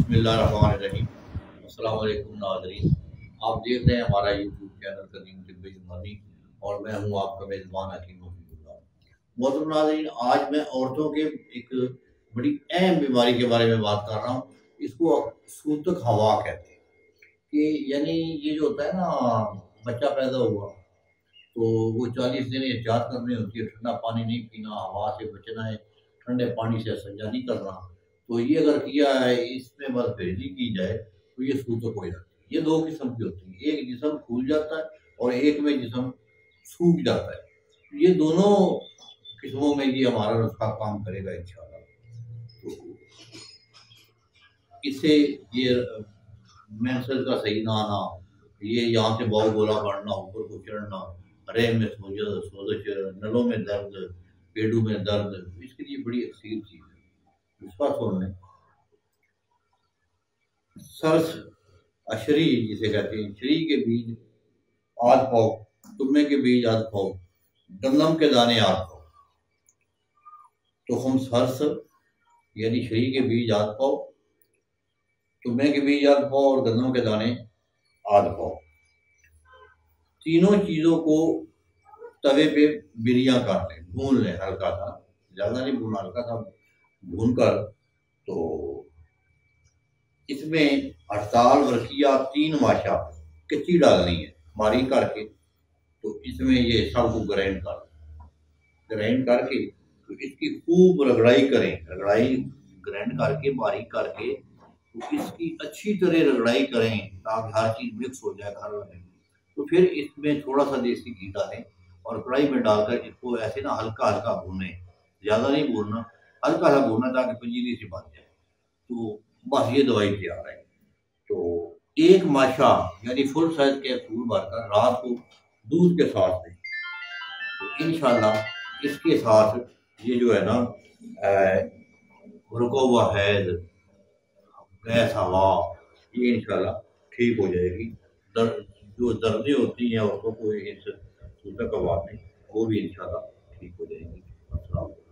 بسم اللہ الرحمن الرحیم۔ السلام علیکم ناظرین، آپ دیکھ رہے ہیں ہمارا یوٹیوب چینل قدیم طب یونانی اور میں ہوں آپ کا میزبان حکیم حفیظ اللہ۔ محترم ناظرین، آج میں عورتوں کے ایک بڑی اہم بیماری کے بارے میں بات کر رہا ہوں۔ اس کو سوتک ہوا کہتے ہیں کہ یعنی یہ جو ہوتا ہے نا، بچہ پیدا ہوا تو وہ 40 دن احتیاط کرنی ہوتی ہے، ٹھنڈا پانی نہیں پینا، ہوا سے بچنا ہے، ٹھنڈے پانی سے استنجا نہیں کرنا۔ تو یہ اگر کیا ہے، اس میں بس پرہیزی کی جائے تو یہ سوتک ہو جاتی ہے۔ یہ دو قسم کی ہوتی ہے، ایک جسم پھول جاتا ہے اور ایک میں جسم سوکھ جاتا ہے۔ یہ دونوں قسموں میں یہ ہمارا نسخہ کام کرے گا انشاءاللہ۔ تو اس سے یہ مینسز کا صحیح نہ آنا، یہ یہاں سے باؤ گولا بڑھنا، اوپر کو چڑھنا، رحم میں سوزش، نلوں میں درد، پیڈو میں درد، اس کے لیے بڑی اکثیر چیز ہے۔ اس کا سن لیں، سرس اشری جسے کہتے ہیں، شری کے بیج آدھ پاؤ، تمے کے بیج آدھ پاؤ، گندم کے دانے آدھ پاؤ، تخم سرس یعنی شری کے بیج آدھ پاؤ، تمے کے بیج آدھ پاؤ اور گندم کے دانے آدھ پاؤ۔ تینوں چیزوں کو توے پہ بریاں کر لیں، بھون لیں ہلکا سا، زیادہ نہیں بھونا، ہلکا سا بھون کر تو اس میں ہڑتال ورقیہ 3 ماشا کچی ڈالنی ہے باریک کر کے۔ تو اس میں یہ سب کو گرائنڈ کر کے تو اس کی خوب رگڑائی کریں، گرائنڈ کر کے باریک کر کے تو اس کی اچھی طرح رگڑائی کریں تاکہ ہر چیز مکس ہو جائے گھر میں۔ تو پھر اس میں تھوڑا سا دیسی گھی ڈالیں اور کڑھائی میں ڈال کر اس کو ایسے نا ہلکا بھونیں، زیادہ نہیں بھوننا، ہلکا بھوننا تاکہ پنجیری سے بن جائے۔ تو بس یہ دوائی تیار ہے۔ تو 1 ماشا یعنی فل سائز کے پھول بھر کر رات کو دودھ کے ساتھ دیں تو انشاءاللہ اس کے ساتھ یہ جو ہے نا رکا ہوا حیض، گیس، ہوا، یہ انشاءاللہ ٹھیک ہو جائے گی۔ جو دردیں ہوتی ہیں عورتوں کو اس سوتک ہوا میں، وہ بھی انشاءاللہ ٹھیک ہو جائیں گی۔ السلام علیکم۔